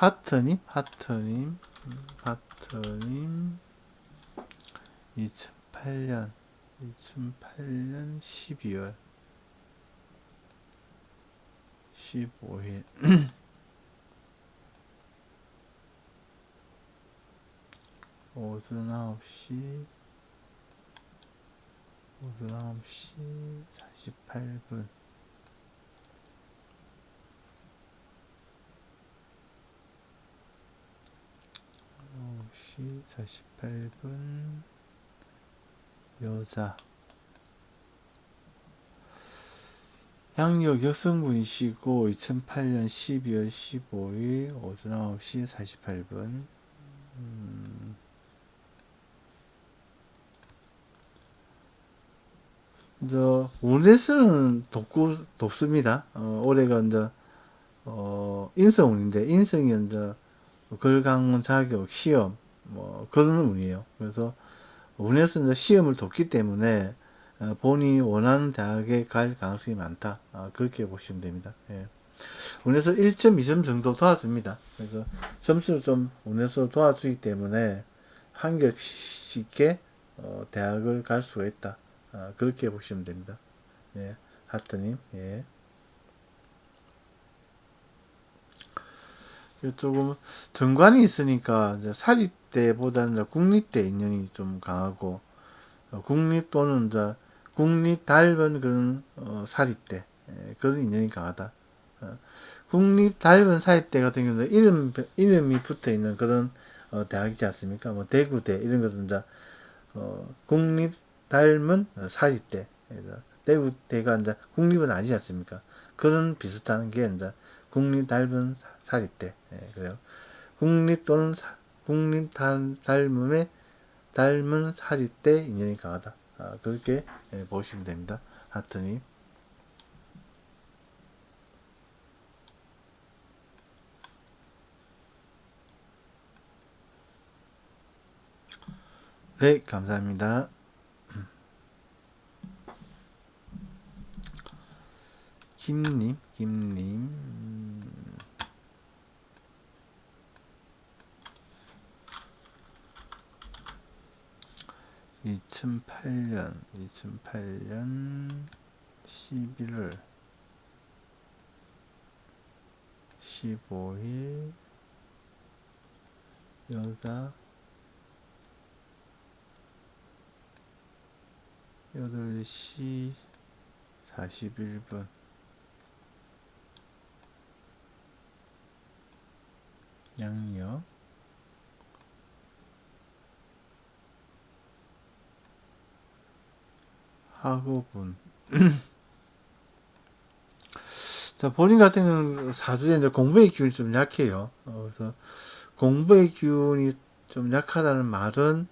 하트님 2008년 12월 15일 오전 9시 48분 9시 48분 여자 양력 여성분이시고 2008년 12월 15일 오전 9시 48분 운에서는 돕습니다. 올해가 인성운인데 인성이 글강문 자격 시험 뭐 그런 운이에요. 그래서 운에서 시험을 돕기 때문에 본인이 원하는 대학에 갈 가능성이 많다. 그렇게 보시면 됩니다. 예. 운에서 1.2점 정도 도와줍니다. 그래서 점수를 좀 운에서 도와주기 때문에 한결 쉽게 대학을 갈 수가 있다. 그렇게 보시면 됩니다. 예, 하트님, 예. 조금 정관이 있으니까 사립대보다는 국립대 인연이 좀 강하고 국립 또는 국립 닮은 그런 사립대 그런 인연이 강하다. 국립 닮은 사립대 같은 경우는 이름이 붙어 있는 그런 대학이지 않습니까? 뭐 대구대 이런 것은 국립 닮은 사립대. 대구대가 국립은 아니지 않습니까? 그런 비슷한 게 국립 닮은 사립대. 그래요. 국립 또는 국립 닮은 사립대 인연이 강하다. 그렇게 보시면 됩니다. 하트님. 네, 감사합니다. 김님 2008년 11월 15일 여자 8시 41분 양력 학업은 본인 같은 경우는 사주에 공부의 기운이 좀 약해요. 그래서 공부의 기운이 좀 약하다는 말은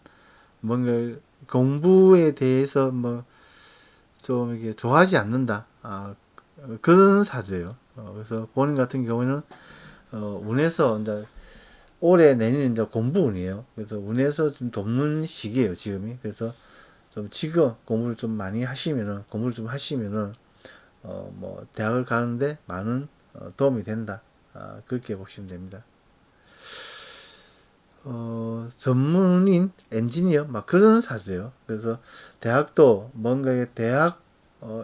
뭔가 공부에 대해서 좀 이게 좋아하지 않는다. 그런 사주예요. 그래서 본인 같은 경우는 운에서 올해 내년 공부 운이에요. 그래서 운에서 좀 돕는 시기예요, 지금이. 그래서 좀 지금 공부를 좀 많이 하시면은 뭐 대학을 가는데 많은 도움이 된다. 그렇게 보시면 됩니다. 전문인, 엔지니어, 막 그런 사주예요. 그래서 대학도 뭔가 대학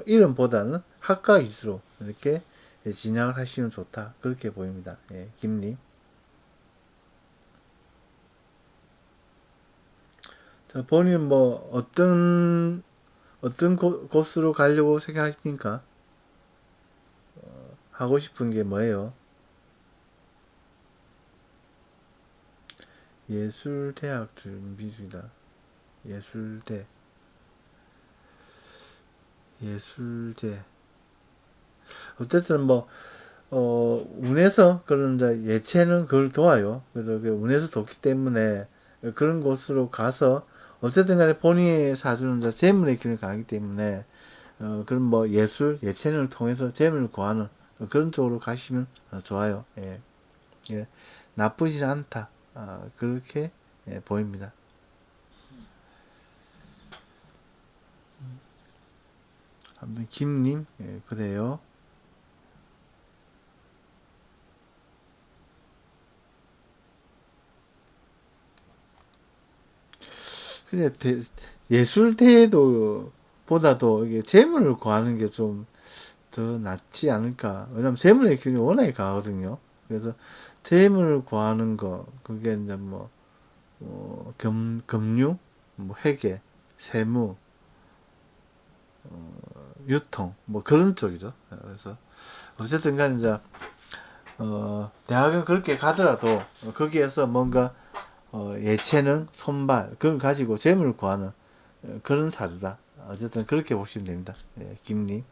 이름보다는 학과 위주로 이렇게 진학을 하시면 좋다. 그렇게 보입니다. 예, 김님. 자, 본인 어떤 곳으로 가려고 생각하십니까? 하고 싶은 게 뭐예요? 예술대학 준비 중이다. 예술대, 예술대. 어쨌든 운에서 그런 예체는 그걸 도와요. 그래서 그 운에서 돕기 때문에 그런 곳으로 가서 어쨌든 간에 본인의 사주는 재물의 기운이 강하기 때문에 그런 예체능을 통해서 재물을 구하는 그런 쪽으로 가시면 좋아요. 예. 예. 나쁘지 않다. 그렇게 보입니다. 한번 김님, 그래요. 근데 예술대회도 보다도 이게 재물을 구하는 게 좀 더 낫지 않을까. 왜냐면 재물의 기운이 워낙에 강하거든요. 그래서 재물을 구하는 거, 그게 이제 뭐, 금융, 뭐 회계, 세무, 유통, 뭐 그런 쪽이죠. 그래서 어쨌든 간에 이제, 대학은 그렇게 가더라도 거기에서 뭔가 예체능, 손발, 그걸 가지고 재물을 구하는 그런 사주다. 어쨌든 그렇게 보시면 됩니다. 예, 김님.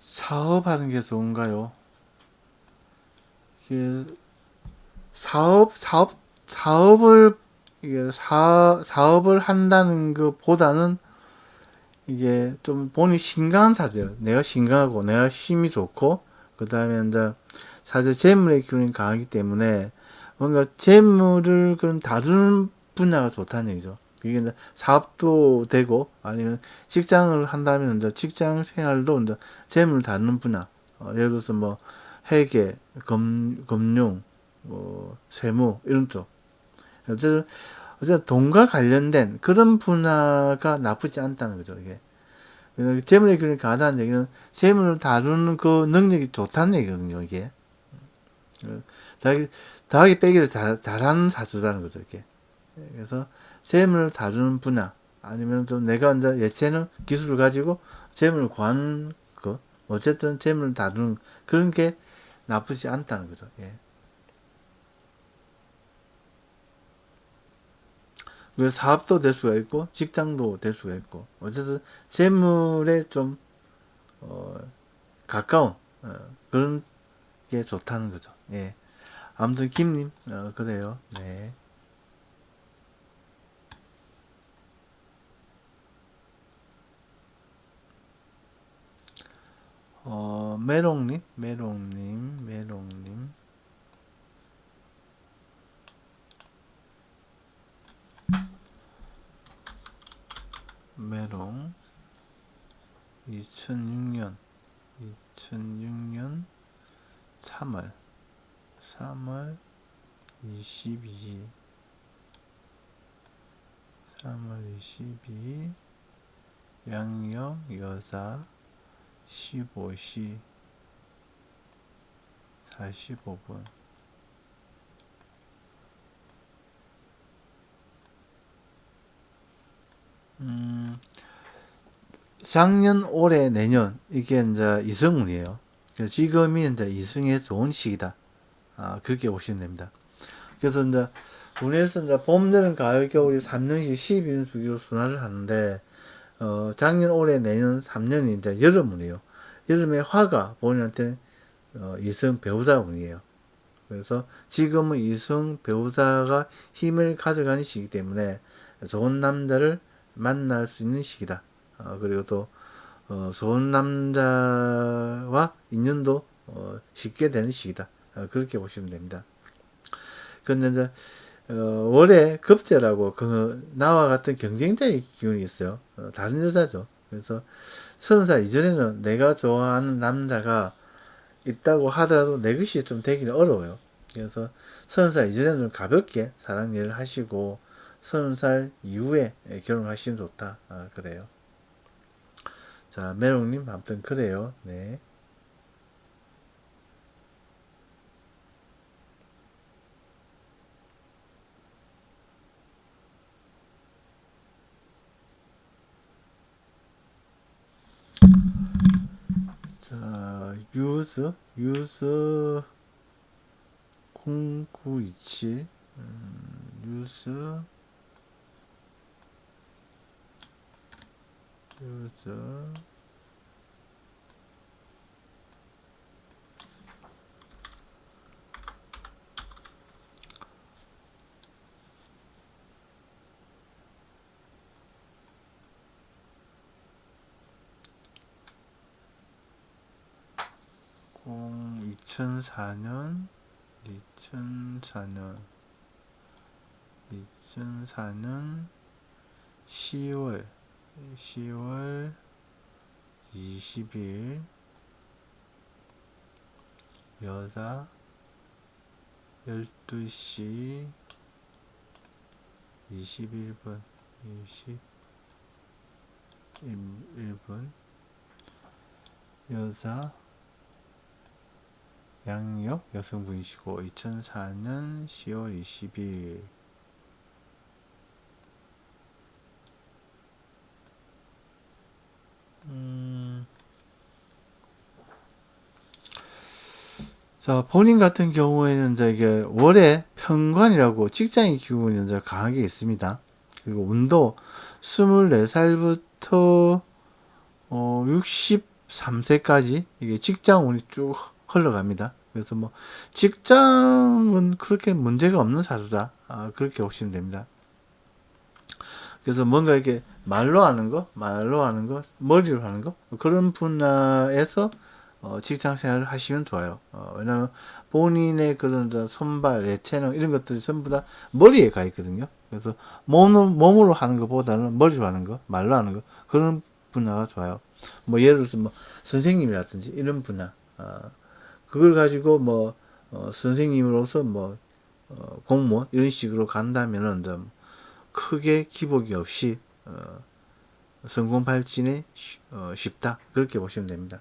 사업하는 게 좋은가요? 이게 사업을, 이게 사업을 한다는 것보다는 이게 좀 본인이 신강한 사주예요. 내가 신강하고, 내가 힘이 좋고, 그 다음에 이제 사주 재물의 기운이 강하기 때문에 뭔가 재물을 그런 다루는 분야가 좋다는 얘기죠. 이게 이제 사업도 되고, 아니면 직장을 한다면 이제 직장 생활도 이제 재물을 다루는 분야. 예를 들어서 뭐 회계, 금융, 뭐 세무 이런 쪽. 어쨌든 돈과 관련된 그런 분야가 나쁘지 않다는 거죠. 이게 재물의 기운이 강하다는 얘기는 재물을 다루는 그 능력이 좋다는 얘기거든요. 이게 더하기, 더하기 빼기를 잘하는 사주라는 거죠. 이게 그래서 재물을 다루는 분야, 아니면 좀 내가 이제 예체능 기술을 가지고 재물을 구하는 거, 어쨌든 재물을 다루는 그런 게 나쁘지 않다는 거죠. 예. 그래서 사업도 될 수가 있고 직장도 될 수가 있고, 어쨌든 재물에 좀 어, 가까운 그런 게 좋다는 거죠. 예. 아무튼 김님, 그래요. 네. 메롱님. 메롱. 2006년 3월 22일, 3월 22일, 양력 여사 15시 45분. 작년, 올해, 내년, 이게 이제 이승운이에요. 그래서 지금이 이제 이승에 좋은 시기다. 그렇게 보시면 됩니다. 그래서 이제 운에서 이제 봄, 여름, 가을, 겨울이 3년씩 12년 주기로 순환을 하는데, 작년, 올해, 내년 3년이 이제 여름운이에요. 여름에 화가 본인한테 이승 배우자 운이에요. 그래서 지금은 이승 배우자가 힘을 가져가는 시기 때문에 좋은 남자를 만날 수 있는 시기다. 그리고 또 좋은 남자와 인연도 쉽게 되는 시기다. 그렇게 보시면 됩니다. 근데 이제 월에 급제라고 그 나와 같은 경쟁자의 기운이 있어요. 다른 여자죠. 그래서 30살 이전에는 내가 좋아하는 남자가 있다고 하더라도 내 것이 좀 되기는 어려워요. 그래서 30살 이전에는 가볍게 사랑 일을 하시고 30살 이후에 결혼하시면 좋다. 그래요. 자, 메롱님, 아무튼 그래요. 네. 자, 유스 0927, 유스, 유스, 2004년 2004년 2004년 10월 20일 여자 12시 21분 21분 여자 양력 여성분이시고 2004년 10월 20일 자, 본인 같은 경우에는 이제 이게 월의 편관이라고 직장의 기운이 이제 강하게 있습니다. 그리고 운도 24살부터 63세까지 이게 직장 운이 쭉 흘러갑니다. 그래서 뭐 직장은 그렇게 문제가 없는 사주다. 그렇게 보시면 됩니다. 그래서 뭔가 이렇게 말로 하는 거, 머리로 하는 거 그런 분야에서 직장 생활을 하시면 좋아요. 왜냐면 본인의 그런 손발, 예체능 이런 것들이 전부 다 머리에 가 있거든요. 그래서 몸으로 하는 것보다는 머리로 하는 거, 말로 하는 거 그런 분야가 좋아요. 뭐 예를 들어서 뭐 선생님이라든지 이런 분야, 그걸 가지고 뭐 선생님으로서 뭐 공무원 이런 식으로 간다면은 좀 크게 기복이 없이 성공 발진에 쉽다 그렇게 보시면 됩니다.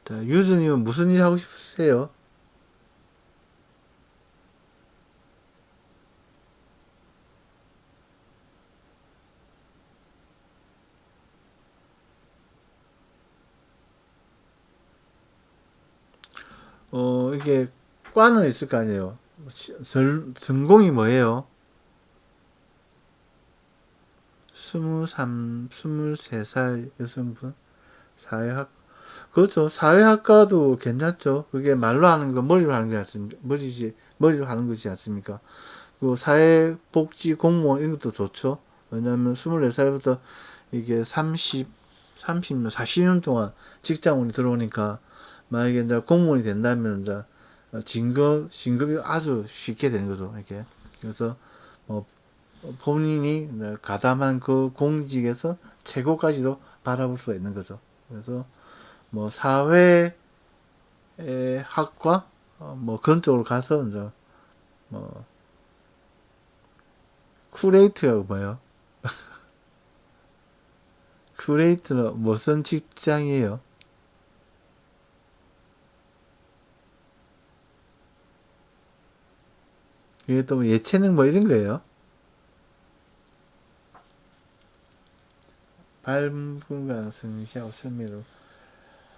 자, 유즈님은 무슨 일 하고 싶으세요? 이게 과는 있을 거 아니에요. 전공이 뭐예요? 23살 여성분? 사회학, 그렇죠. 사회학과도 괜찮죠. 그게 말로 하는 거, 머리로 하는 게 않습니까? 머리로 하는 거지 않습니까? 그 사회복지 공무원 이런 것도 좋죠. 왜냐하면 24살부터 이게 30년, 40년 동안 직장운이 들어오니까 만약에 이제 공무원이 된다면 이제 진급이 아주 쉽게 되는 거죠. 이게. 그래서 뭐 본인이 가담한 그 공직에서 최고까지도 바라볼 수가 있는 거죠. 그래서 뭐 사회 학과 뭐 그런 쪽으로 가서 이제 뭐 쿠레이트가 뭐예요? 쿠레이트는 무슨 직장이에요? 이게 또 뭐 예체능 뭐 이런 거예요? 발음과 승시하고 설미로.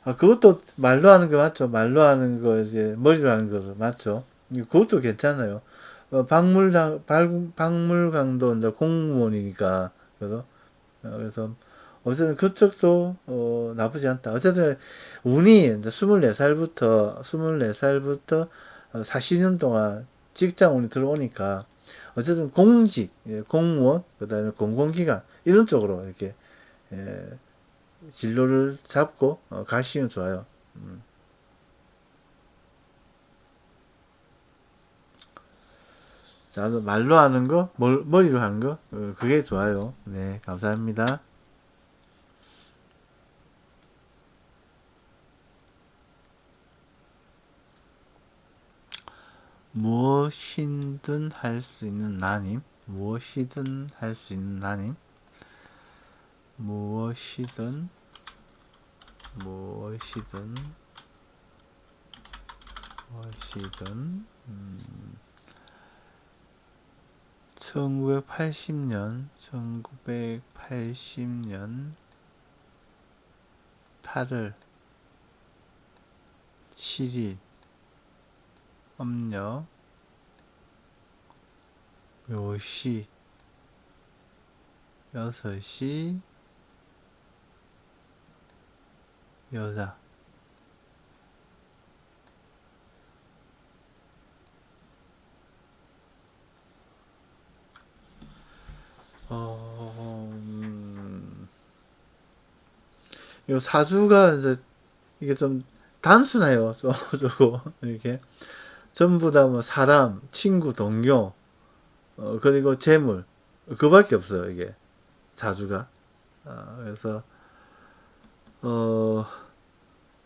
그것도 말로 하는 거 맞죠? 말로 하는 거 이제 머리로 하는 거 맞죠? 그것도 괜찮아요. 박물관도 이제 공무원이니까 그래서 어쨌든 그쪽도 나쁘지 않다. 어쨌든 운이 이제 24살부터 40년 동안 직장 운이 들어오니까 어쨌든 공직, 공무원, 그다음에 공공기관 이런 쪽으로 이렇게 예, 진로를 잡고 가시면 좋아요. 자, 말로 하는 거, 머리로 하는 거, 그게 좋아요. 네, 감사합니다. 무엇이든 할 수 있는 나님, 무엇이든 할 수 있는 나님, 무엇이든, 무엇이든, 무엇이든, 1980년 8월 7일 음력 묘시 6시 여자 이 사주가 이제 이게 좀 단순해요. 조금 이렇게 전부 다 뭐 사람, 친구, 동료, 그리고 재물 그밖에 없어요. 이게 사주가. 그래서 어,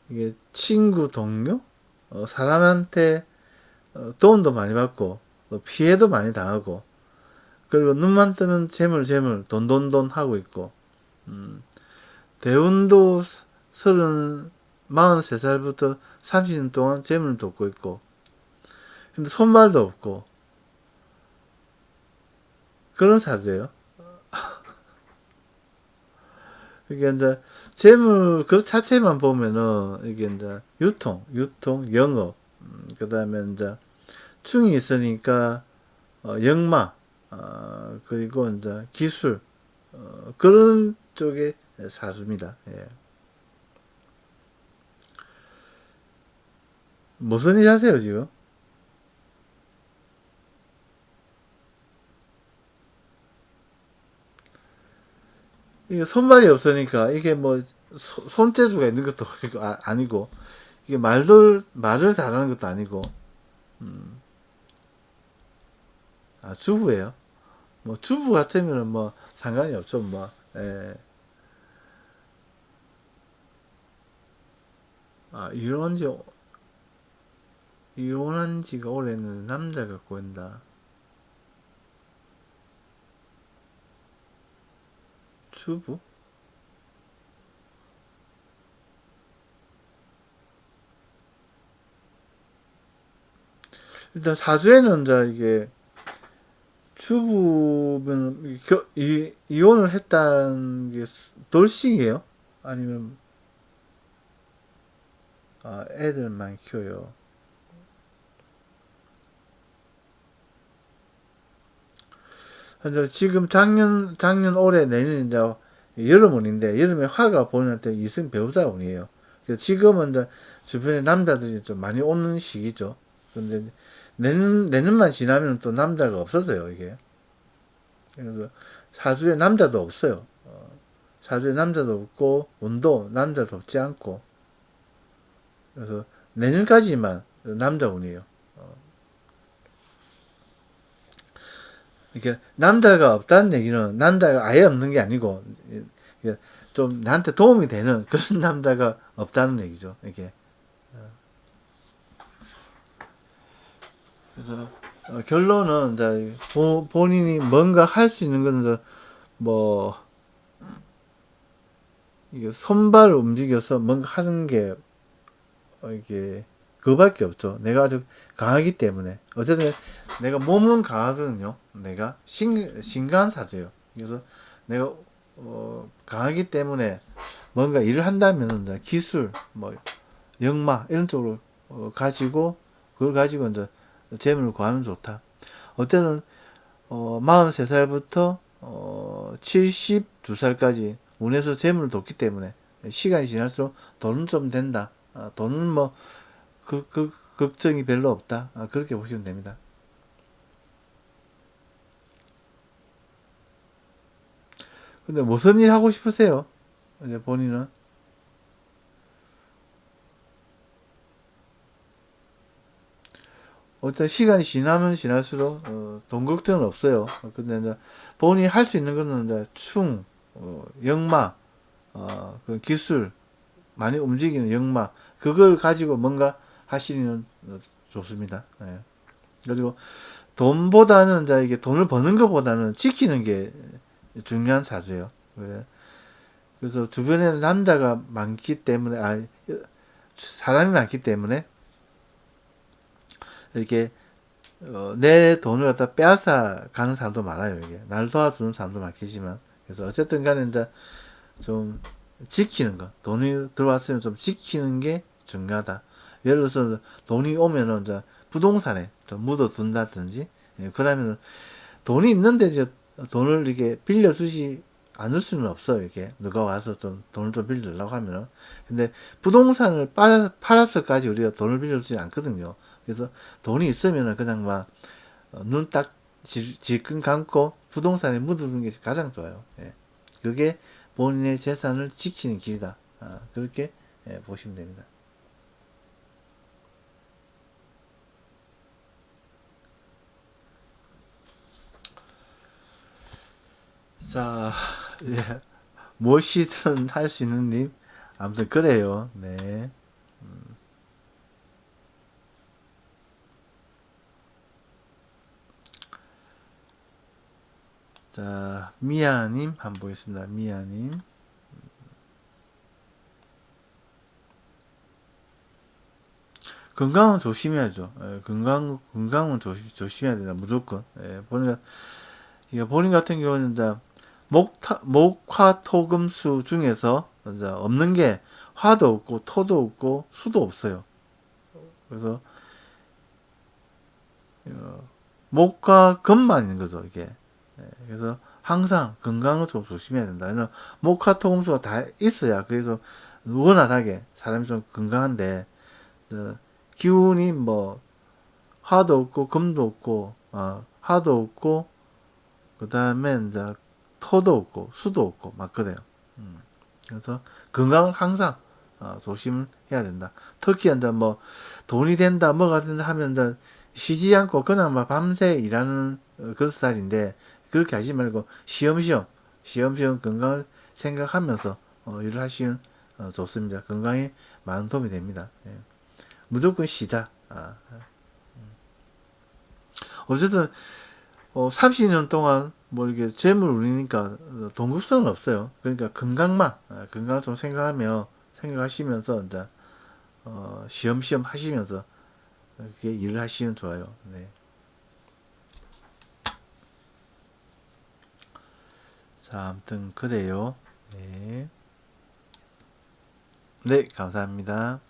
이게 친구, 동료, 사람한테 도움도 많이 받고 또 피해도 많이 당하고 그리고 눈만 뜨면 재물, 재물, 돈, 돈, 돈 하고 있고 대운도 43살부터 30년 동안 재물을 돕고 있고 근데 손발도 없고 그런 사주예요. 이게 이제 재물 그 자체만 보면은 이게 이제 유통, 영업, 그다음에 이제 충이 있으니까 역마, 그리고 이제 기술 그런 쪽의 사주입니다. 예. 무슨 일 하세요 지금? 이게 손발이 없으니까 이게 뭐 손재주가 있는 것도 아니고 이게 말을 잘하는 것도 아니고 주부예요. 뭐 주부 같으면은 뭐 상관이 없죠 뭐. 예. 이런 지 이혼한 지가 오래는 남자가 꼬인다. 주부? 일단 사주에는 이제 이게 주부면 이혼을 했다는 게 돌싱이에요? 아니면 애들만 키워요? 근데 지금 작년 올해 내년 이제 여름운인데 여름에 화가 본인한테 이승 배우자 운이에요. 그래서 지금은 이제 주변에 남자들이 좀 많이 오는 시기죠. 근데 내년만 지나면 또 남자가 없어져요 이게. 그래서 사주에 남자도 없어요. 사주에 남자도 없고 운도 남자도 없지 않고 그래서 내년까지만 남자 운이에요. 이게 남자가 없다는 얘기는 남자가 아예 없는 게 아니고 좀 나한테 도움이 되는 그런 남자가 없다는 얘기죠. 이게 그래서 결론은 이제 본인이 뭔가 할 수 있는 건 이제 뭐 이게 손발을 움직여서 뭔가 하는 게 이게 그거밖에 없죠. 내가 아주 강하기 때문에 어쨌든 내가 몸은 강하거든요. 내가 신간사주예요. 그래서 내가 강하기 때문에 뭔가 일을 한다면 이제 기술, 뭐 역마 이런 쪽으로 가지고 그걸 가지고 이제 재물을 구하면 좋다. 어쨌든 43살부터 72살까지 운에서 재물을 돕기 때문에 시간이 지날수록 돈은 좀 된다. 돈은 뭐 걱정이 별로 없다. 그렇게 보시면 됩니다. 근데 무슨 일 하고 싶으세요? 이제 본인은 어떤 시간이 지나면 지날수록 돈 걱정은 없어요. 근데 이제 본인이 할 수 있는 거는 이제 역마, 그 기술 많이 움직이는 역마 그걸 가지고 뭔가 하시면 좋습니다. 예. 그리고 돈보다는 이제 이게 돈을 버는 것보다는 지키는 게 중요한 사주예요. 왜? 그래서 주변에는 남자가 많기 때문에 사람이 많기 때문에 이렇게 내 돈을 갖다 빼앗아 가는 사람도 많아요. 이게 날 도와주는 사람도 많겠지만 그래서 어쨌든 간에 이제 좀 지키는 거 돈이 들어왔으면 좀 지키는 게 중요하다. 예를 들어서 돈이 오면은 이제 부동산에 좀 묻어둔다든지 그러면 돈이 있는데 이제 돈을 이렇게 빌려주지 않을 수는 없어요. 이게 누가 와서 좀 돈을 좀 빌려달라고 하면 근데 부동산을 팔았을까지 우리가 돈을 빌려주지 않거든요. 그래서 돈이 있으면은 그냥 막 눈 딱 질끈 감고 부동산에 묻어두는 게 가장 좋아요. 예. 그게 본인의 재산을 지키는 길이다. 그렇게 보시면 됩니다. 자, 예, 무엇이든 할 수 있는 님. 아무튼 그래요. 네. 자, 미아님 한번 보겠습니다. 미아님. 건강은 조심해야죠. 건강은 조심해야 된다. 무조건. 보니까, 이게 본인 같은 경우는 이제 목화토금수 중에서 이제 없는 게 화도 없고 토도 없고 수도 없어요. 그래서 목과 금만 있는 거죠, 이게. 그래서 항상 건강을 좀 조심해야 된다. 왜냐면 목화토금수가 다 있어야 그래서 원활하게 사람이 좀 건강한데 기운이 뭐 화도 없고 금도 없고 화도 없고 그 다음에 이제 토도 없고 수도 없고 막 그래요. 그래서 건강을 항상 조심해야 된다. 특히 이제 뭐 돈이 된다 뭐가 된다 하면 이제 쉬지 않고 그냥 막 밤새 일하는 그런 스타일인데 그렇게 하지 말고 시험시험 건강을 생각하면서 일을 하시면 좋습니다. 건강에 많은 도움이 됩니다. 예. 무조건 쉬자. 어쨌든 30년 동안 뭐 이렇게 재물 울리니까 동급성은 없어요. 그러니까 건강 좀 생각하시면서 이제 시험시험 하시면서 이렇게 일을 하시면 좋아요. 네. 자, 아무튼 그래요. 네. 네, 감사합니다.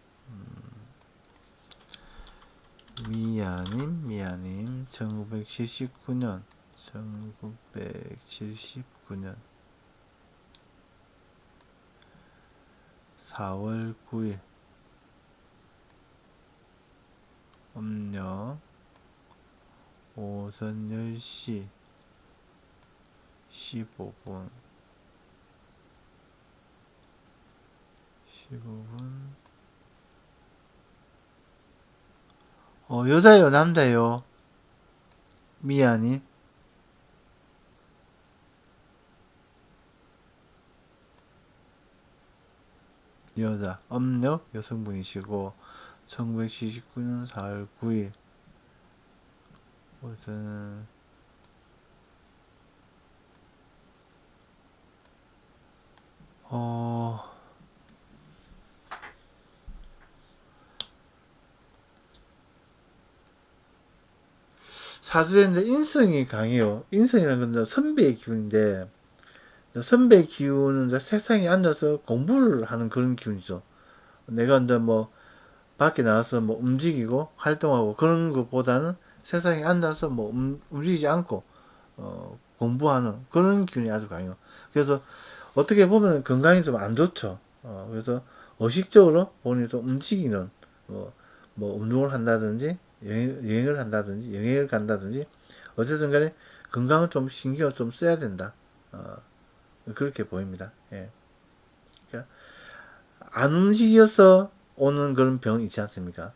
미아님, 1979년, 1979년 4월 9일, 음력 오전 10시 15분, 15분. 여자예요, 남자예요? 미아님, 여자, 음력 여성분이시고, 1979년 4월 9일, 오전, 어, 사주에는 인성이 강해요. 인성이라는 건 선배의 기운인데, 선배의 기운은 이제 세상에 앉아서 공부를 하는 그런 기운이죠. 내가 이제 뭐, 밖에 나가서 뭐 움직이고 활동하고 그런 것보다는 세상에 앉아서 뭐 움직이지 않고 공부하는 그런 기운이 아주 강해요. 그래서 어떻게 보면 건강이 좀 안 좋죠. 그래서 의식적으로 본인이 좀 움직이는 뭐, 뭐 운동을 한다든지 여행을 한다든지 여행을 간다든지 어쨌든 간에 건강을 좀 신경을 좀 써야 된다. 어, 그렇게 보입니다. 예. 그러니까 안 움직여서 오는 그런 병 있지 않습니까?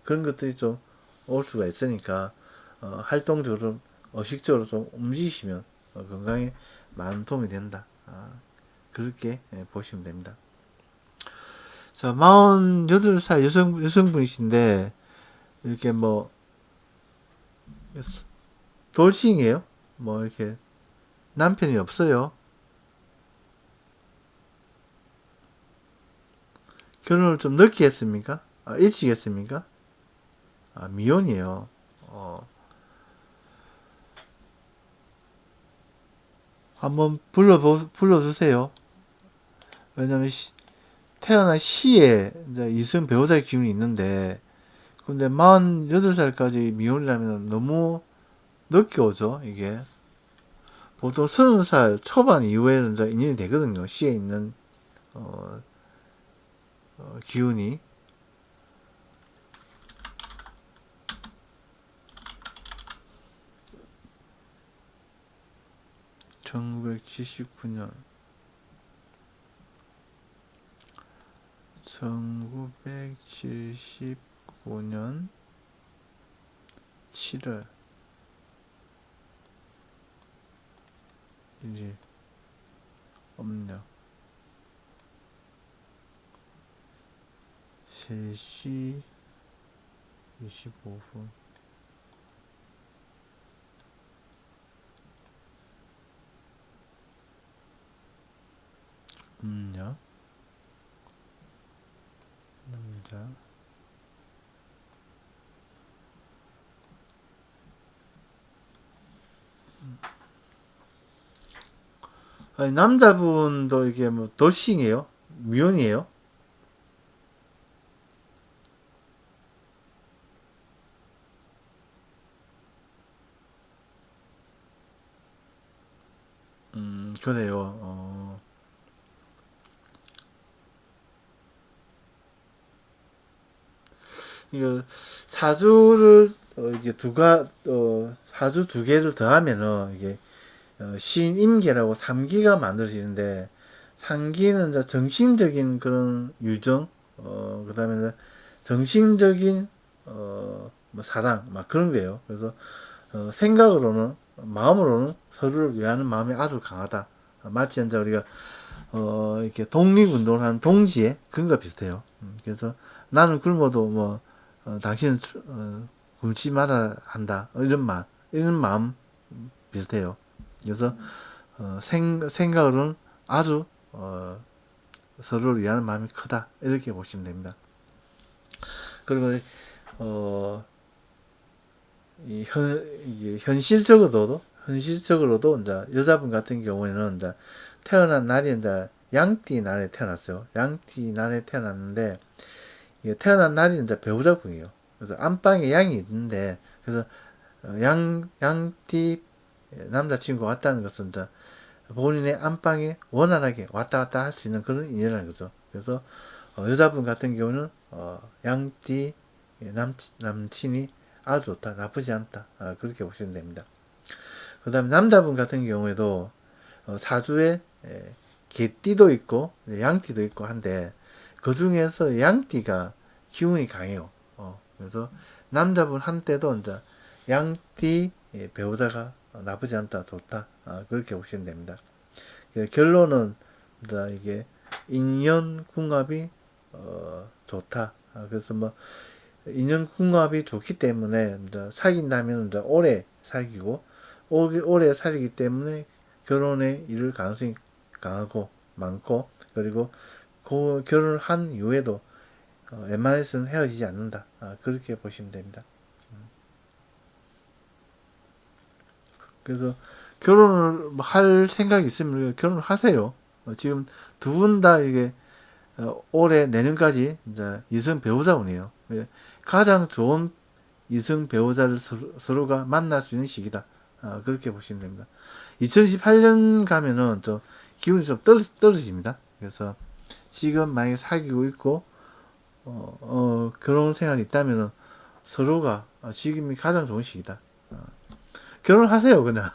그런 것들이 좀 올 수가 있으니까 활동적으로 의식적으로 좀 움직이시면 건강에 많은 도움이 된다. 그렇게 보시면 됩니다. 자, 48살 여성분이신데 이렇게 뭐 돌싱이에요? 뭐 이렇게 남편이 없어요? 결혼을 좀 늦게 했습니까? 일찍 했습니까? 미혼이에요. 한번 불러주세요. 왜냐면 태어난 시에 이제 이승 배우자의 기운이 있는데, 근데 48살까지 미혼이라면 너무 늦게 오죠, 이게. 보통 30살 초반 이후에는 이제 인연이 되거든요, 시에 있는, 어, 기운이. 1979년, 1975년 7월 1일 음력 3시 25분 음력 남자 아니, 남자분도 이게 뭐 돌싱이에요? 미혼이에요? 그래요. 이거 사주를 이게 사주 두 개를 더하면은 이게 신임계라고 3기가 만들어지는데 3기는 이제 정신적인 그런 유정, 그다음에 정신적인 뭐 사랑 막 그런 거예요. 그래서 생각으로는 마음으로는 서로를 위하는 마음이 아주 강하다. 마치 이제 우리가 이렇게 독립운동하는 동지의 그런가 비슷해요. 그래서 나는 굶어도 뭐 당신은 굶지 말아야 한다. 이런 마음 비슷해요. 그래서 생각으로는 아주 서로를 위하는 마음이 크다. 이렇게 보시면 됩니다. 그리고 어, 이게 현실적으로도 이제 여자분 같은 경우에는 이제 태어난 날이 이제 양띠 날에 태어났어요. 양띠 날에 태어났는데 이게 태어난 날이 이제 배우자궁이에요. 그래서 안방에 양이 있는데 그래서 양띠 남자친구가 왔다는 것은 이제 본인의 안방에 원활하게 왔다 갔다 할 수 있는 그런 인연이라는 거죠. 그래서 여자분 같은 경우는 양띠 남친이 아주 좋다, 나쁘지 않다, 그렇게 보시면 됩니다. 그 다음에 남자분 같은 경우에도 사주에 개띠도 있고 양띠도 있고 한데 그 중에서 양띠가 기운이 강해요. 그래서 남자분 한때도 이제 양띠 배우자가 나쁘지 않다, 좋다, 그렇게 보시면 됩니다. 결론은 이제 이게 인연궁합이 좋다. 그래서 뭐 인연궁합이 좋기 때문에 이제 사귄다면 이제 오래 사귀고 오래 사귀기 때문에 결혼에 이를 가능성이 강하고 많고 그리고 그 결혼을 한 이후에도 웬만해서는 헤어지지 않는다. 그렇게 보시면 됩니다. 그래서 결혼을 할 생각이 있으면 결혼을 하세요. 지금 두 분 다 이게 올해 내년까지 이제 이성 배우자운이에요. 가장 좋은 이성 배우자를 서로가 만날 수 있는 시기다. 그렇게 보시면 됩니다. 2018년 가면은 좀 기운이 좀 떨어집니다. 그래서 지금 만약에 사귀고 있고 결혼 생활이 있다면은 서로가 지금이 가장 좋은 시기다. 결혼하세요 그냥.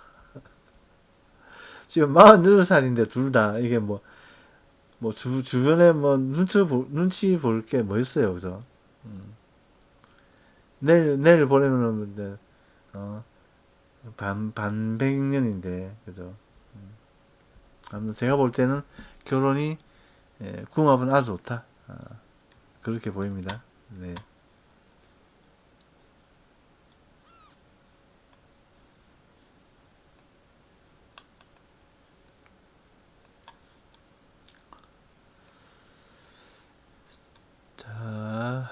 지금 48살인데 둘 다 이게 주변에 뭐 눈치 볼 게 뭐 있어요, 그죠? 내일 보내면은, 이제, 어, 반백년인데, 그죠? 아무튼 제가 볼 때는 결혼이, 궁합은 아주 좋다. 그렇게 보입니다. 네. 자,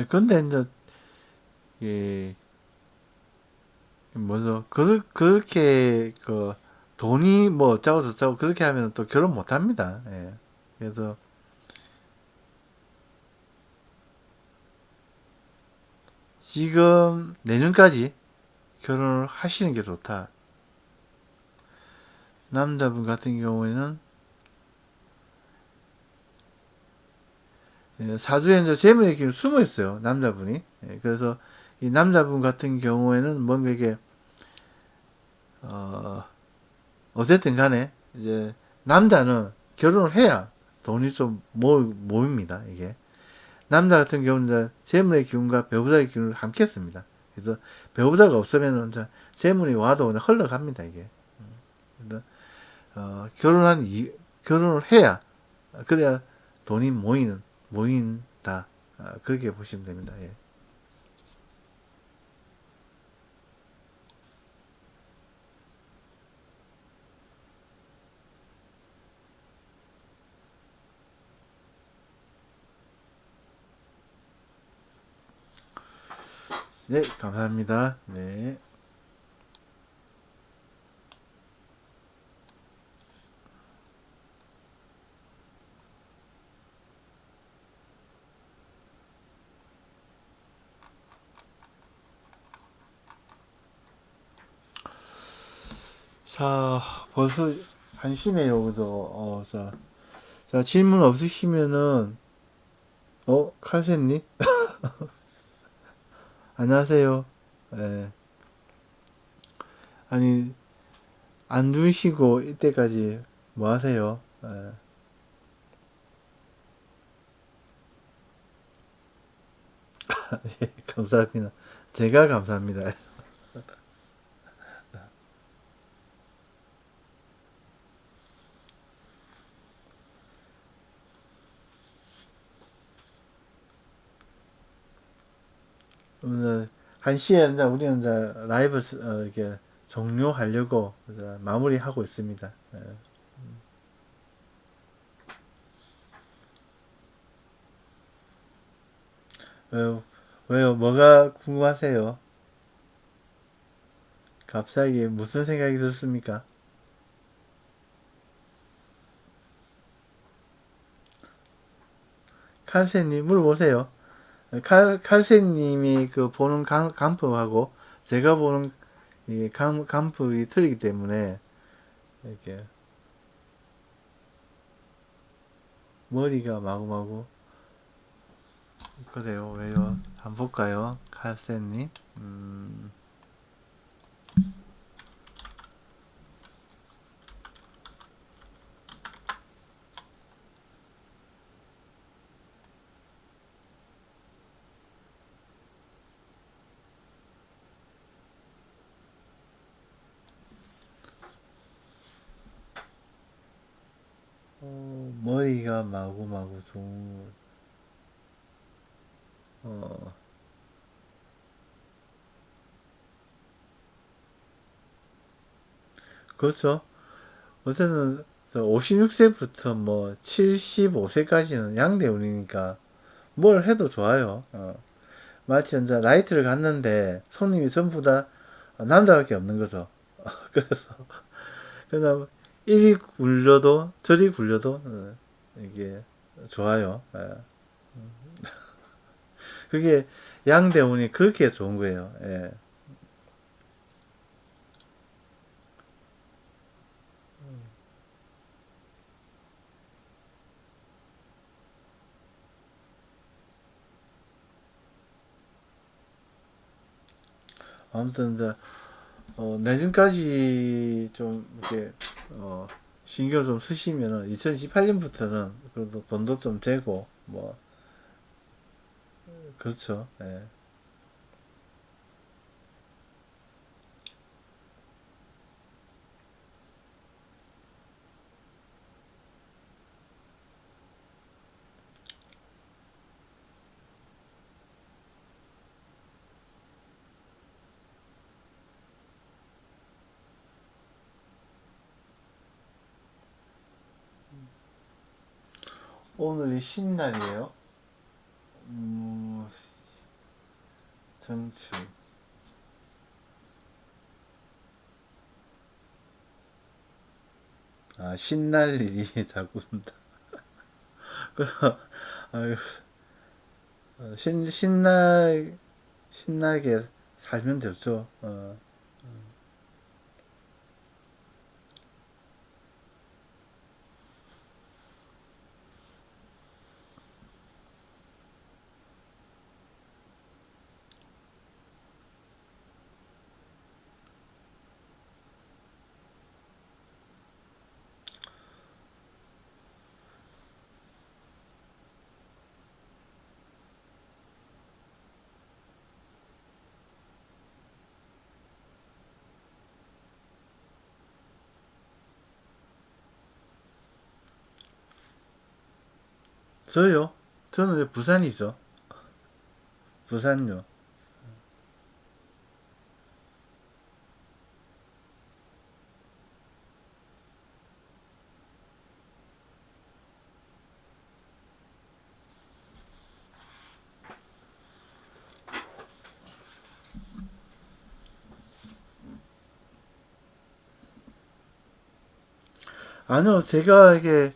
근데 이제, 예, 뭐죠? 그렇게, 돈이 뭐 어쩌고 저쩌고 그렇게 하면 또 결혼 못 합니다. 예. 그래서, 지금 내년까지 결혼을 하시는 게 좋다. 남자분 같은 경우에는 사주에 이제 재물의 기운이 숨어 있어요. 남자분이. 그래서 이 남자분 같은 경우에는 뭔가 이게 어, 어쨌든 간에 이제 남자는 결혼을 해야 돈이 좀 모입니다. 이게 남자 같은 경우는 이제 재물의 기운과 배우자의 기운을 함께 씁니다. 그래서 배우자가 없으면 이제 재물이 와도 그냥 흘러갑니다. 이게 그래서 결혼을 해야 그래야 돈이 모인다. 그렇게 보시면 됩니다. 예. 네, 감사합니다. 네. 자, 벌써 1시네요. 그래서, 자, 질문 없으시면은, 칼센님? 안녕하세요. 예. 아니, 안 두시고 이때까지 뭐 하세요? 예. 예, 감사합니다. 제가 감사합니다. 오늘 1시에 이제 우리는 이제 라이브 이렇게 종료하려고 이제 마무리하고 있습니다. 예. 왜요? 왜요? 뭐가 궁금하세요? 갑자기 무슨 생각이 들었습니까? 칼세님 물어보세요. 칼세님이 그 보는 감프하고 제가 보는 이 감프이 틀리기 때문에 이렇게 머리가 마구마구 그래요. 왜요? 한번 볼까요? 칼세님. 머리가 마구마구 어, 그렇죠. 어쨌든 56세부터 뭐 75세까지는 양대운이니까 뭘 해도 좋아요. 마치 이제 라이트를 갔는데 손님이 전부 다 남자밖에 없는 거죠. 그래서 그냥 이리 굴려도 저리 굴려도 이게 좋아요. 그게 양대운이 그렇게 좋은 거예요. 예. 아무튼 이제 내년까지 좀 이렇게 신경 좀 쓰시면은 2018년부터는 그래도 돈도 좀 되고 뭐 그렇죠. 예. 오늘이 신날이에요. 음, 정축. 아, 신날 일이 자꾸 온다. 아유, 신나게 살면 되죠. 저요? 저는 이제 부산이죠. 부산요. 아니요, 제가 이게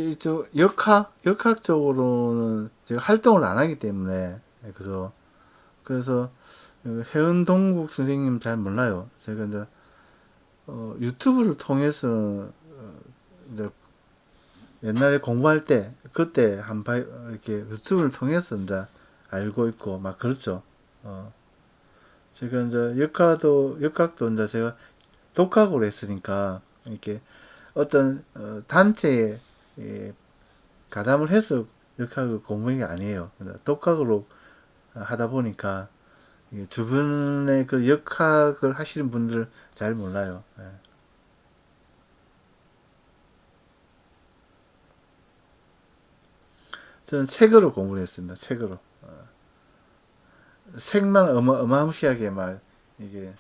이쪽 역학 쪽으로는 제가 활동을 안 하기 때문에, 그래서 해운동국 선생님 잘 몰라요. 제가 이제, 유튜브를 통해서, 이제 옛날에 공부할 때, 그때 이렇게 유튜브를 통해서 이제 알고 있고, 막 그렇죠. 어, 제가 이제 역학도 이제 제가 독학으로 했으니까, 이렇게 어떤, 단체에, 예, 가담을 해서 역학을 공부한 게 아니에요. 독학으로 하다 보니까, 주변에 그 역학을 하시는 분들 잘 몰라요. 예. 저는 책으로 공부를 했습니다. 책으로. 책만 어마무시하게 막 이게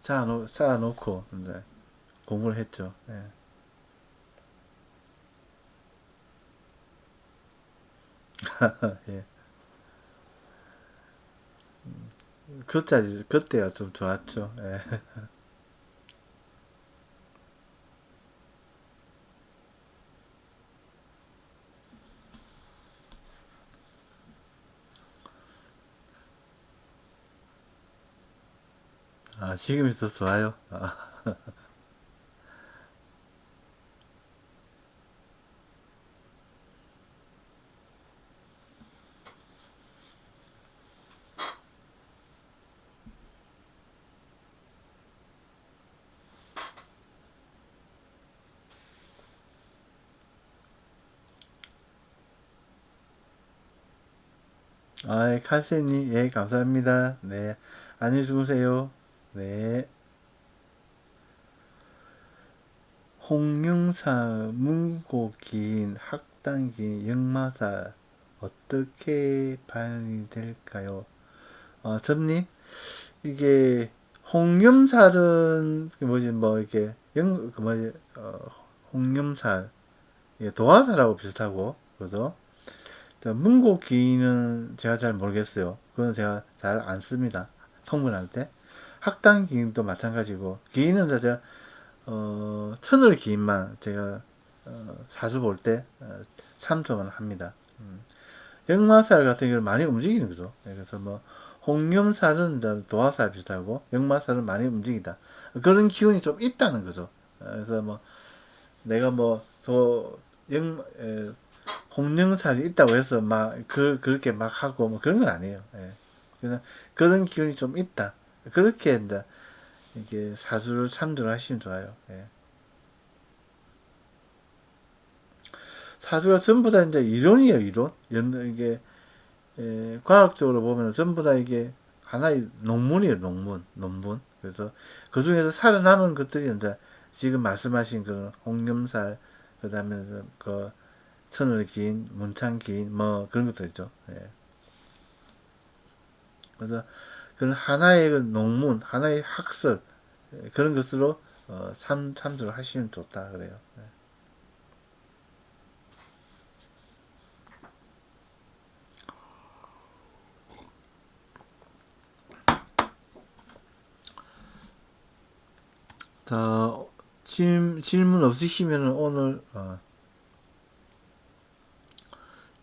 쌓아놓고 이제 공부를 했죠. 예. 예. 그때가 좀 좋았죠. 예. 아, 지금이 더 좋아요. 칼세님, 예, 감사합니다. 네. 안녕히 주무세요. 네. 홍룡사, 문고긴, 학당긴, 역마살, 어떻게 발음이 될까요? 접님, 이게, 홍염살은, 뭐지, 뭐, 이렇게, 홍염살, 이게 도화살하고 비슷하고, 그죠? 문고기는 제가 잘 모르겠어요. 그건 제가 잘 안 씁니다. 통문할 때. 학당기인도 마찬가지고, 기인은 제가, 천을 기인만 제가, 사주 볼 때, 참조만 합니다. 역마살 같은 경우는 많이 움직이는 거죠. 네, 그래서 뭐, 홍염살은 이제 도화살 비슷하고, 역마살은 많이 움직이다. 그런 기운이 좀 있다는 거죠. 그래서 뭐, 내가 뭐, 홍영살이 있다고 해서 그렇게 막 하고, 뭐 그런 건 아니에요. 예. 그냥 그런 기운이 좀 있다. 그렇게 이제, 이게 사주를 참조를 하시면 좋아요. 예. 사주가 전부 다 이제 이론이에요, 이론. 이게, 과학적으로 보면 전부 다 이게 하나의 논문이에요, 논문. 그래서 그 중에서 살아남은 것들이 이제 지금 말씀하신 그 홍염살, 그 다음에 그 천을기인, 문창기인, 뭐 그런 것들 있죠. 예. 그래서 그런 하나의 그 논문, 하나의 학설, 그런 것으로 참조를 하시면 좋다 그래요. 자, 질문 없으시면 오늘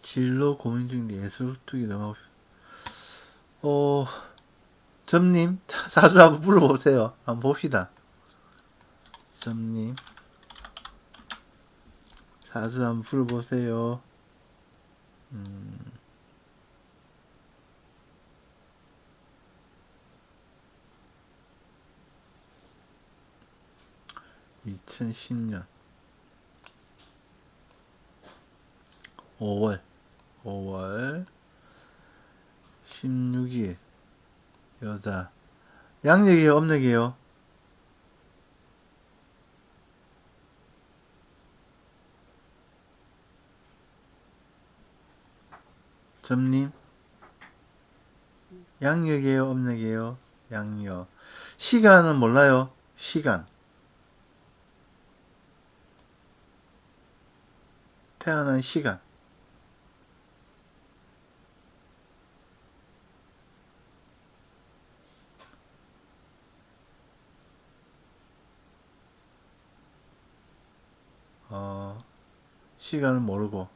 진로 고민 중인데 예술 쪽이 너무 어, 점님 사주 한번 불러보세요. 한번 봅시다. 점님 사주 한번 불러보세요. 2010년 5월 16일 여자 양력이에요, âm 력이에요? 점님, 양력이에요, 음력이에요? 양력. 시간은 몰라요. 시간. 태어난 시간. 어, 시간은 모르고.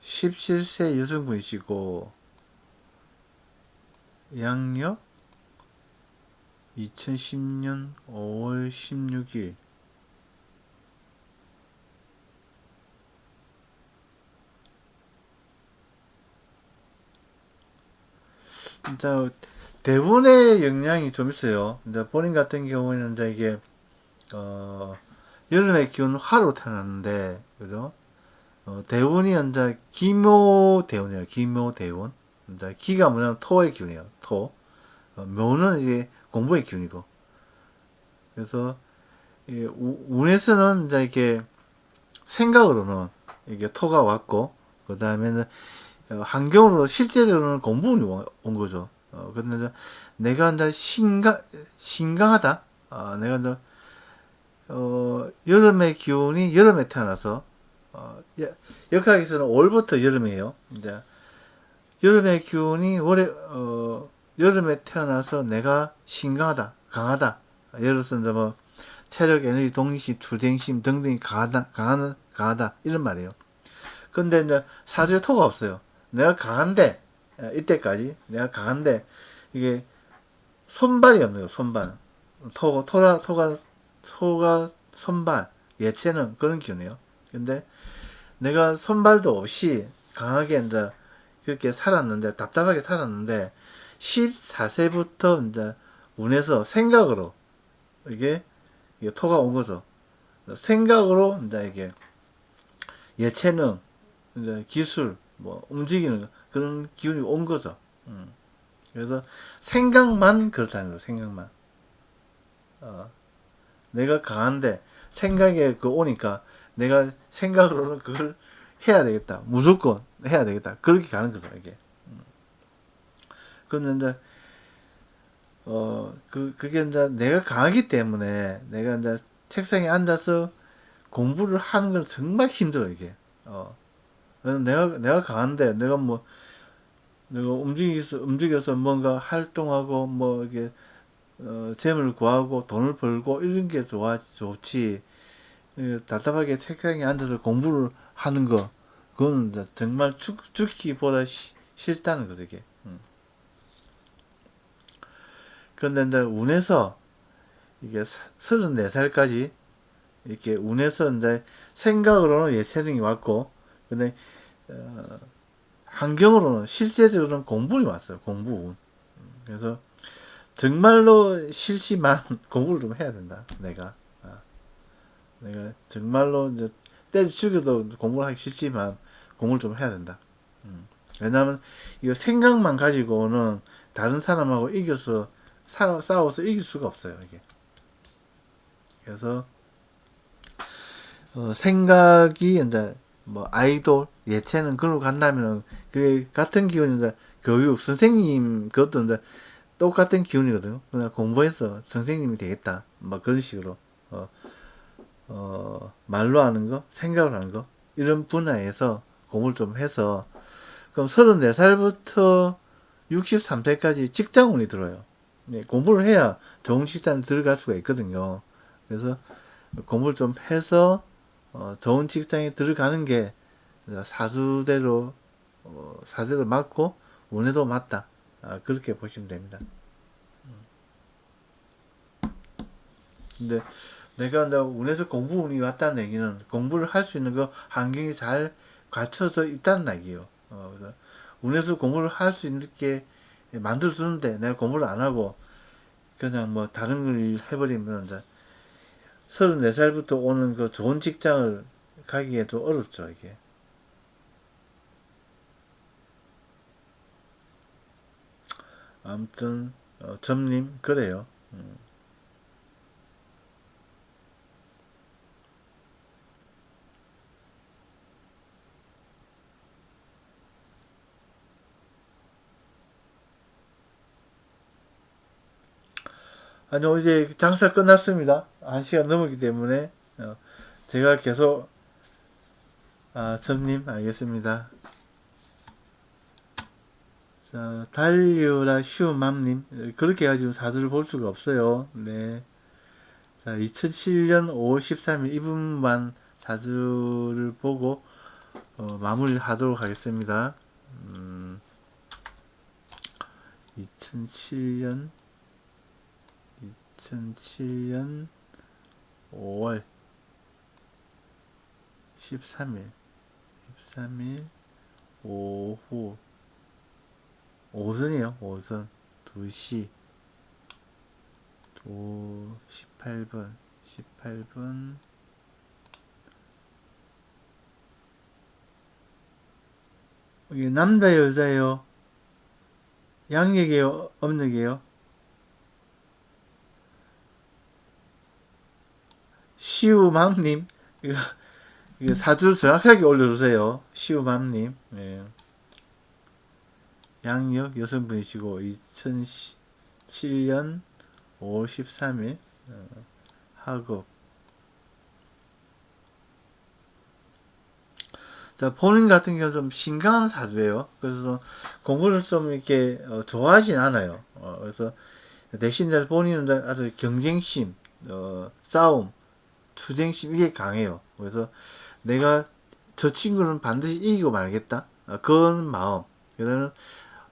17세 여성분이시고, 양력 2010년 5월 16일. 진짜 대본의 영향이 좀 있어요. 이제 본인 같은 경우에는 이제 이게 여름의 기운 화로 태어났는데 그죠? 대운이 이제 기묘대운이에요. 기묘대운. 이제 기가 뭐냐면 토의 기운이에요. 토. 묘는 이제 공부의 기운이고. 그래서 운에서는 이제 이렇게 생각으로는 이게 토가 왔고 그 다음에는 환경으로 실제적으로는 공부운이 온 거죠. 근데 이제 내가 이제 신강하다. 내가 이제 여름의 기운이 여름에 태어나서 역학에서는 올부터 여름이에요. 이제 여름의 기운이 여름에 태어나서 내가 신강하다, 강하다. 예를 들어서 이제 뭐 체력, 에너지, 동기심, 투쟁심 등등이 강하다 이런 말이에요. 근데 이제 사주에 토가 없어요. 내가 강한데 이때까지 내가 강한데 이게 손발이 없네요. 손발. 토가 손발 예체능 그런 기운이에요. 근데 내가 손발도 없이 강하게 이제 그렇게 살았는데 답답하게 살았는데 14세부터 이제 운에서 생각으로 이게 토가 온 거죠. 생각으로 이제 이게 예체능 이제 기술 뭐 움직이는 그런 기운이 온 거죠. 그래서 생각만 그렇다는 거예요. 생각만. 내가 강한데 생각에 그 오니까 내가 생각으로는 그걸 해야 되겠다. 무조건 해야 되겠다. 그렇게 가는 거죠, 이게. 그런데 이제 그게 이제 내가 강하기 때문에 내가 이제 책상에 앉아서 공부를 하는 건 정말 힘들어, 이게. 내가 강한데 내가 움직여서 뭔가 활동하고 뭐 이게 재물 구하고 돈을 벌고 이런 게 좋지. 답답하게 책상에 앉아서 공부를 하는 거, 그거는 정말 죽기보다 싫다는 거죠, 이게. 근데 이제 운에서 이게 34살까지 이렇게 운에서 이제 생각으로는 예체능이 왔고, 근데 환경으로는 실제적으로는 공부운이 왔어요, 공부운. 그래서 정말로 싫지만 공부를 좀 해야 된다, 내가. 내가 정말로 이제 때려 죽여도 공부를 하기 싫지만 공부를 좀 해야 된다. 왜냐하면 이거 생각만 가지고는 다른 사람하고 이겨서 싸워서 이길 수가 없어요. 이게. 그래서 생각이 이제 뭐 아이돌 예체능 그로 간다면은 그 같은 기운이 이제 교육 선생님 그것도 이제 똑같은 기운이거든요. 그냥 공부해서 선생님이 되겠다. 뭐 그런 식으로 어, 말로 하는 거, 생각을 하는 거 이런 분야에서 공부를 좀 해서 그럼 34살부터 63세까지 직장운이 들어요. 네, 공부를 해야 좋은 직장에 들어갈 수가 있거든요. 그래서 공부를 좀 해서 좋은 직장에 들어가는 게 사주대로 사주대로 맞고 운에도 맞다. 그렇게 보시면 됩니다. 근데 내가 운에서 공부운이 왔다는 얘기는 공부를 할 수 있는 그 환경이 잘 갖춰져 있다는 얘기예요. 그래서 운에서 공부를 할 수 있게 만들어 주는데 내가 공부를 안 하고 그냥 뭐 다른 걸 해버리면 이제 34살부터 오는 그 좋은 직장을 가기에 좀 어렵죠, 이게. 아무튼 점님 그래요. 아니요, 이제 장사 끝났습니다. 1시간 넘었기 때문에, 제가 계속, 점님, 알겠습니다. 자, 달려라 슈맘님. 그렇게 해가지고 사주를 볼 수가 없어요. 네. 자, 2007년 5월 13일 이분만 사주를 보고, 마무리를 하도록 하겠습니다. 2007년 2007년 5월 13일 오후 오전이에요. 오전 2시 18분 이게 남자 여자예요? 양력이에요? 음력이에요? 시우맘님 이거 사주 정확하게 올려주세요. 시우맘님. 네. 양력 여성분이시고 2007년 5월 13일 학업. 자, 본인 같은 경우는 좀 신강한 사주예요. 그래서 공부를 좀 이렇게 좋아하진 않아요. 그래서 대신 본인은 아주 경쟁심, 싸움, 투쟁심 이게 강해요. 그래서 내가 저 친구는 반드시 이기고 말겠다. 그런 마음. 그다음에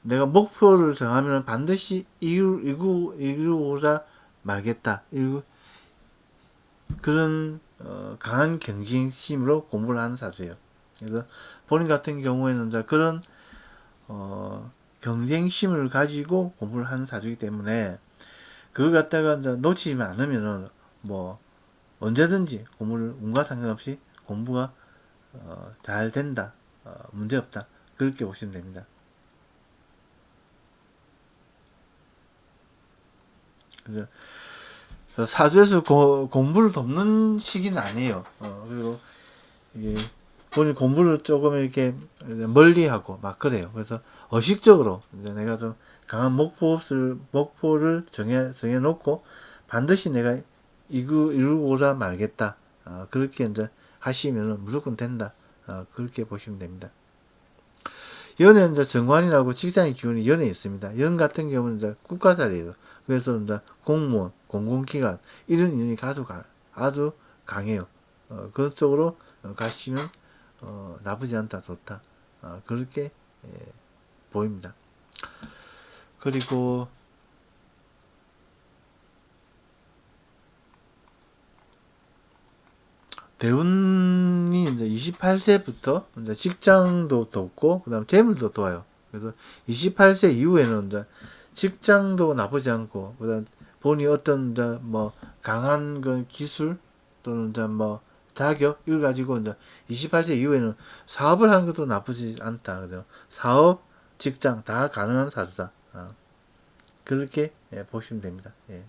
내가 목표를 정하면 반드시 이루고자 말겠다. 그런 강한 경쟁심으로 공부를 하는 사주예요. 그래서 본인 같은 경우에는 이제 그런 경쟁심을 가지고 공부를 하는 사주이기 때문에 그걸 갖다가 이제 놓치지 않으면은 뭐 언제든지 공부를 운과 상관없이 공부가 잘 된다. 문제 없다. 그렇게 보시면 됩니다. 그래서 사주에서 공부를 돕는 시기는 아니에요. 그리고 이게 본인 공부를 조금 이렇게 멀리하고 막 그래요. 그래서 의식적으로 이제 내가 좀 강한 목표를 정해놓고 반드시 내가 이루고자 말겠다. 그렇게 이제 하시면 무조건 된다. 그렇게 보시면 됩니다. 연애는 이제 정관이라고 직장의 기운이 연애에 있습니다. 연 같은 경우는 이제 국가살이에요. 그래서 이제 공무원, 공공기관 이런 인연이 아주 강해요. 그쪽으로 가시면 나쁘지 않다, 좋다. 그렇게 보입니다. 그리고 대운이 이제 28세부터 이제 직장도 돕고 그다음 재물도 도와요. 그래서 28세 이후에는 이제 직장도 나쁘지 않고 그다음 본인이 어떤 이제 뭐 강한 그 기술 또는 이제 뭐 자격 이걸 가지고 이제 28세 이후에는 사업을 하는 것도 나쁘지 않다. 그죠? 사업, 직장 다 가능한 사주다. 그렇게 보시면 됩니다. 예.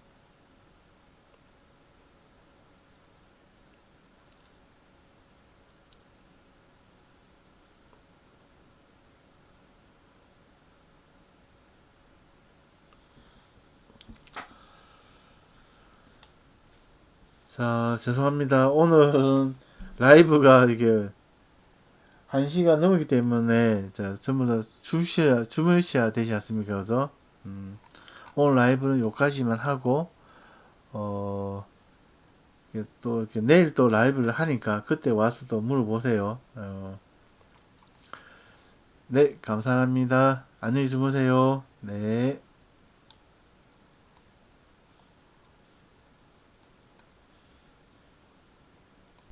자, 죄송합니다. 오늘은 라이브가 이게 1시간 넘었기 때문에 자, 전부 다 주무셔야 되지 않습니까? 그래서 오늘 라이브는 여기까지만 하고 또 이렇게 내일 또 라이브를 하니까 그때 와서 또 물어보세요. 네, 감사합니다. 안녕히 주무세요. 네.